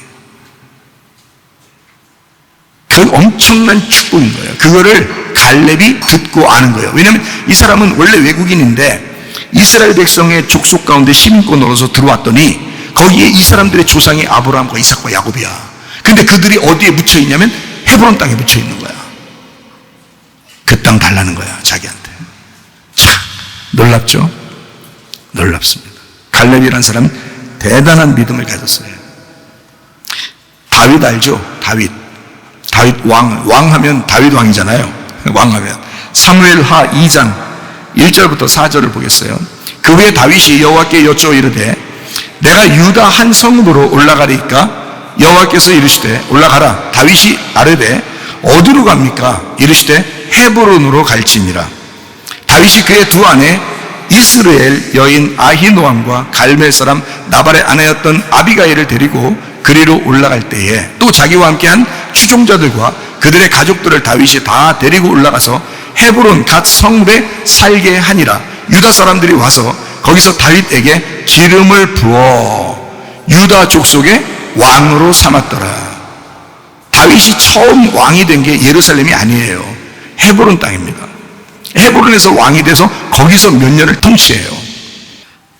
그 엄청난 축복인 거예요. 그거를 갈렙이 듣고 아는 거예요. 왜냐하면 이 사람은 원래 외국인인데 이스라엘 백성의 족속 가운데 시민권으로서 들어왔더니 거기에 이 사람들의 조상이 아브라함과 이삭과 야곱이야. 근데 그들이 어디에 묻혀 있냐면 헤브론 땅에 묻혀 있는 거야. 그 땅 달라는 거야, 자기한테. 참 놀랍죠? 놀랍습니다. 갈렙이라는 사람은 대단한 믿음을 가졌어요. 다윗 알죠? 다윗 왕하면 다윗 왕이잖아요. 왕하면 사무엘하 2장 1절부터 4절을 보겠어요. 그 후에 다윗이 여호와께 여쭈어 이르되 내가 유다 한 성읍으로 올라가리까 여호와께서 이르시되 올라가라. 다윗이 아뢰되 어디로 갑니까? 이르시되 헤브론으로 갈지니라. 다윗이 그의 두 아내 이스라엘 여인 아히노암과 갈멜 사람 나발의 아내였던 아비가일을 데리고 그리로 올라갈 때에 또 자기와 함께한 추종자들과 그들의 가족들을 다윗이 다 데리고 올라가서 헤브론 갓 성읍에 살게 하니라. 유다 사람들이 와서 거기서 다윗에게 기름을 부어 유다 족속의 왕으로 삼았더라. 다윗이 처음 왕이 된 게 예루살렘이 아니에요. 헤브론 땅입니다. 헤브론에서 왕이 돼서 거기서 몇 년을 통치해요.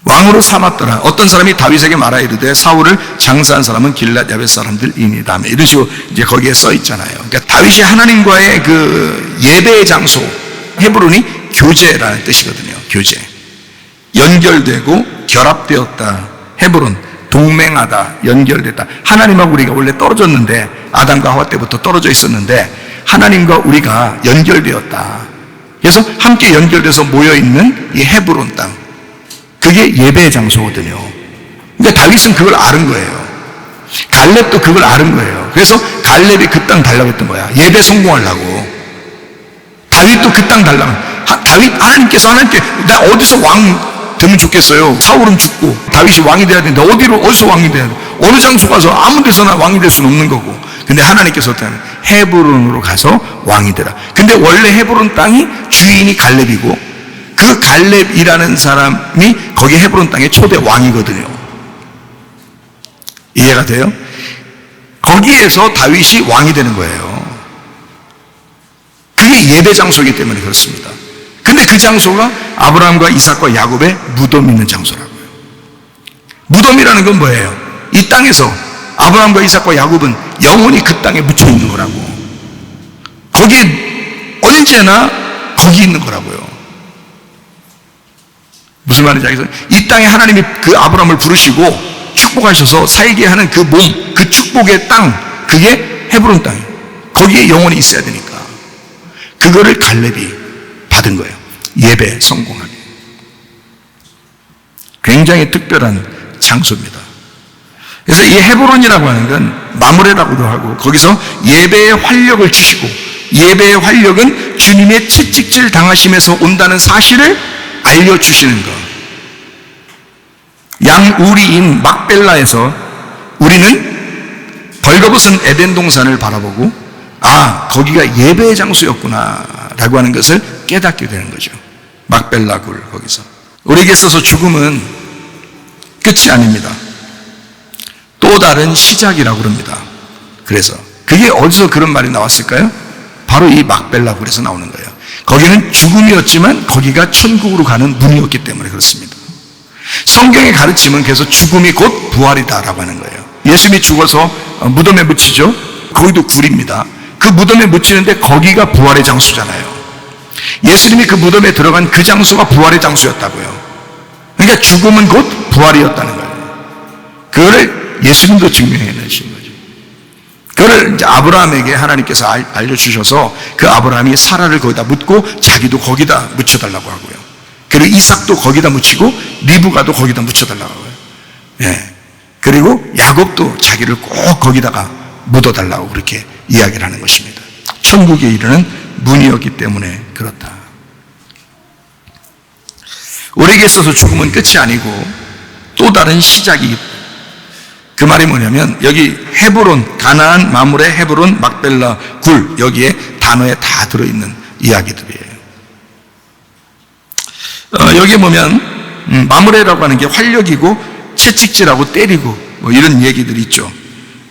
왕으로 삼았더라. 어떤 사람이 다윗에게 말하 이르되 사울을 장사한 사람은 길랏 야벳 사람들이니라. 이런 식으로 이제 거기에 써 있잖아요. 그러니까 다윗이 하나님과의 그 예배의 장소, 헤브론이 교제라는 뜻이거든요. 교제. 연결되고 결합되었다. 헤브론, 동맹하다, 연결됐다. 하나님하고 우리가 원래 떨어졌는데 아담과 하와 때부터 떨어져 있었는데 하나님과 우리가 연결되었다. 그래서 함께 연결돼서 모여있는 이 헤브론 땅, 그게 예배의 장소거든요. 근데 다윗은 그걸 아는 거예요. 갈렙도 그걸 아는 거예요. 그래서 갈렙이 그 땅 달라고 했던 거야. 예배 성공하려고. 다윗도 그 땅 달라고. 다윗 하나님께 나 어디서 왕 되면 좋겠어요. 사울은 죽고 다윗이 왕이 돼야 되는데 어디서 왕이 돼야 돼? 어느 장소 가서 아무 데서나 왕이 될 수는 없는 거고. 근데 하나님께서 어떻게 하면 헤브론으로 가서 왕이 되라. 근데 원래 헤브론 땅이 주인이 갈렙이고 그 갈렙이라는 사람이 거기 헤브론 땅의 초대 왕이거든요. 이해가 돼요? 거기에서 다윗이 왕이 되는 거예요. 그게 예배 장소이기 때문에 그렇습니다. 근데 그 장소가 아브라함과 이삭과 야곱의 무덤 있는 장소라고요. 무덤이라는 건 뭐예요? 이 땅에서 아브라함과 이삭과 야곱은 영원히 그 땅에 묻혀 있는 거라고. 거기에 언제나 거기 있는 거라고요. 무슨 말인지 알겠어요? 이 땅에 하나님이 그 아브라함을 부르시고 축복하셔서 살게 하는 그 몸, 그 축복의 땅, 그게 헤브론 땅이에요. 거기에 영원히 있어야 되니까. 그거를 갈렙이 받은 거예요. 예배 성공하게. 굉장히 특별한 장소입니다. 그래서 이 헤브론이라고 하는 건 마므레라고도 하고 거기서 예배의 활력을 주시고 예배의 활력은 주님의 채찍질 당하심에서 온다는 사실을 알려주시는 것. 양우리인 막벨라에서 우리는 벌거벗은 에덴 동산을 바라보고 거기가 예배의 장소였구나 라고 하는 것을 깨닫게 되는 거죠. 막벨라 굴 거기서. 우리에게 있어서 죽음은 끝이 아닙니다. 또 다른 시작이라고 그럽니다. 그래서 그게 어디서 그런 말이 나왔을까요? 바로 이 막벨라 굴에서 나오는 거예요. 거기는 죽음이었지만 거기가 천국으로 가는 문이었기 때문에 그렇습니다. 성경의 가르침은 그래서 죽음이 곧 부활이다라고 하는 거예요. 예수님이 죽어서 무덤에 묻히죠. 거기도 굴입니다. 그 무덤에 묻히는데 거기가 부활의 장소잖아요. 예수님이 그 무덤에 들어간 그 장소가 부활의 장소였다고요. 그러니까 죽음은 곧 부활이었다는 거예요. 그거를 예수님도 증명해 내신 거죠. 그거를 이제 아브라함에게 하나님께서 알려주셔서 그 아브라함이 사라를 거기다 묻고 자기도 거기다 묻혀달라고 하고요. 그리고 이삭도 거기다 묻히고 리브가도 거기다 묻혀달라고 하고요. 예. 그리고 야곱도 자기를 꼭 거기다가 묻어달라고 그렇게 이야기를 하는 것입니다. 천국에 이르는 문이었기 때문에 그렇다. 우리에게 있어서 죽음은 끝이 아니고 또 다른 시작이기 때문에 그 말이 뭐냐면 여기 헤브론, 가나안, 마므레, 헤브론, 막벨라, 굴 여기에 단어에 다 들어있는 이야기들이에요. 여기에 보면 마므레라고 하는 게 활력이고 채찍질하고 때리고 뭐 이런 얘기들이 있죠.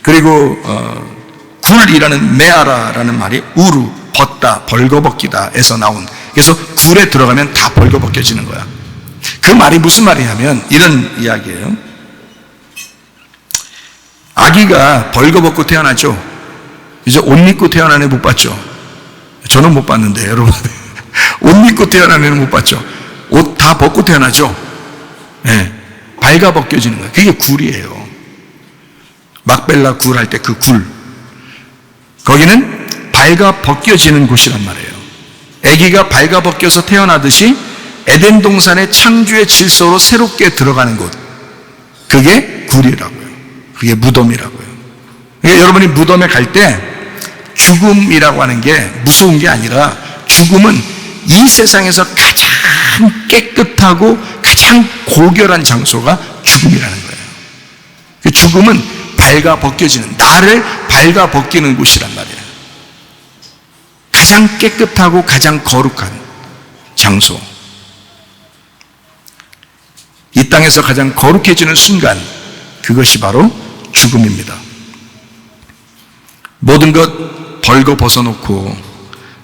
그리고 굴이라는 메아라라는 말이 우루, 벗다, 벌거벗기다에서 나온, 그래서 굴에 들어가면 다 벌거벗겨지는 거야. 그 말이 무슨 말이냐면 이런 이야기예요. 아기가 벌거벗고 태어나죠. 이제 옷 입고 태어난 애 못 봤죠. 저는 못 봤는데 여러분 옷 입고 태어난 애는 못 봤죠. 옷 다 벗고 태어나죠. 네. 발가 벗겨지는 거예요. 그게 굴이에요. 막벨라 굴 할 때 그 굴, 거기는 발가 벗겨지는 곳이란 말이에요. 아기가 발가 벗겨서 태어나듯이 에덴 동산의 창조의 질서로 새롭게 들어가는 곳, 그게 굴이라고요. 그게 무덤이라고요. 그러니까 여러분이 무덤에 갈 때 죽음이라고 하는 게 무서운 게 아니라 죽음은 이 세상에서 가장 깨끗하고 가장 고결한 장소가 죽음이라는 거예요. 그 죽음은 발가 벗겨지는, 나를 발가 벗기는 곳이란 말이에요. 가장 깨끗하고 가장 거룩한 장소. 이 땅에서 가장 거룩해지는 순간, 그것이 바로 죽음입니다. 모든 것 벌거 벗어놓고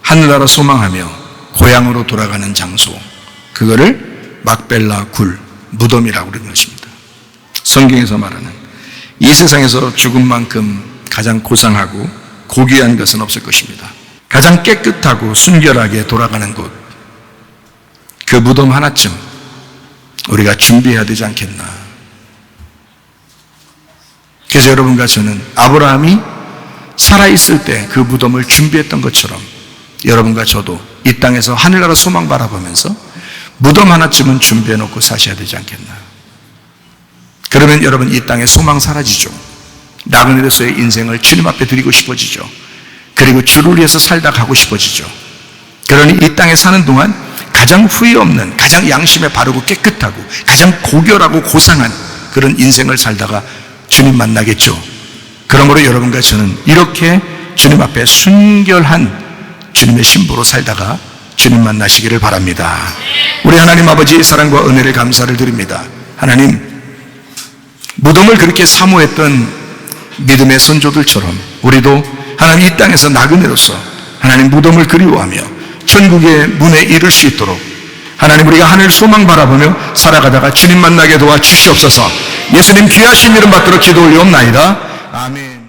하늘나라 소망하며 고향으로 돌아가는 장소, 그거를 막벨라 굴, 무덤이라고 그러는 것입니다. 성경에서 말하는 이 세상에서 죽음만큼 가장 고상하고 고귀한 것은 없을 것입니다. 가장 깨끗하고 순결하게 돌아가는 곳, 그 무덤 하나쯤 우리가 준비해야 되지 않겠나. 그래서 여러분과 저는 아브라함이 살아있을 때 그 무덤을 준비했던 것처럼 여러분과 저도 이 땅에서 하늘나라 소망 바라보면서 무덤 하나쯤은 준비해 놓고 사셔야 되지 않겠나. 그러면 여러분 이 땅에 소망 사라지죠. 나그네로서의 인생을 주님 앞에 드리고 싶어지죠. 그리고 주를 위해서 살다 가고 싶어지죠. 그러니 이 땅에 사는 동안 가장 후회 없는, 가장 양심에 바르고 깨끗하고 가장 고결하고 고상한 그런 인생을 살다가 주님 만나겠죠. 그러므로 여러분과 저는 이렇게 주님 앞에 순결한 주님의 신부로 살다가 주님 만나시기를 바랍니다. 우리 하나님 아버지의 사랑과 은혜를 감사를 드립니다. 하나님, 무덤을 그렇게 사모했던 믿음의 선조들처럼 우리도 하나님 이 땅에서 나그네로서 하나님 무덤을 그리워하며 천국의 문에 이를 수 있도록 하나님 우리가 하늘 소망 바라보며 살아가다가 주님 만나게 도와주시옵소서. 예수님 귀하신 이름 받들어 기도 올리옵나이다. 아멘.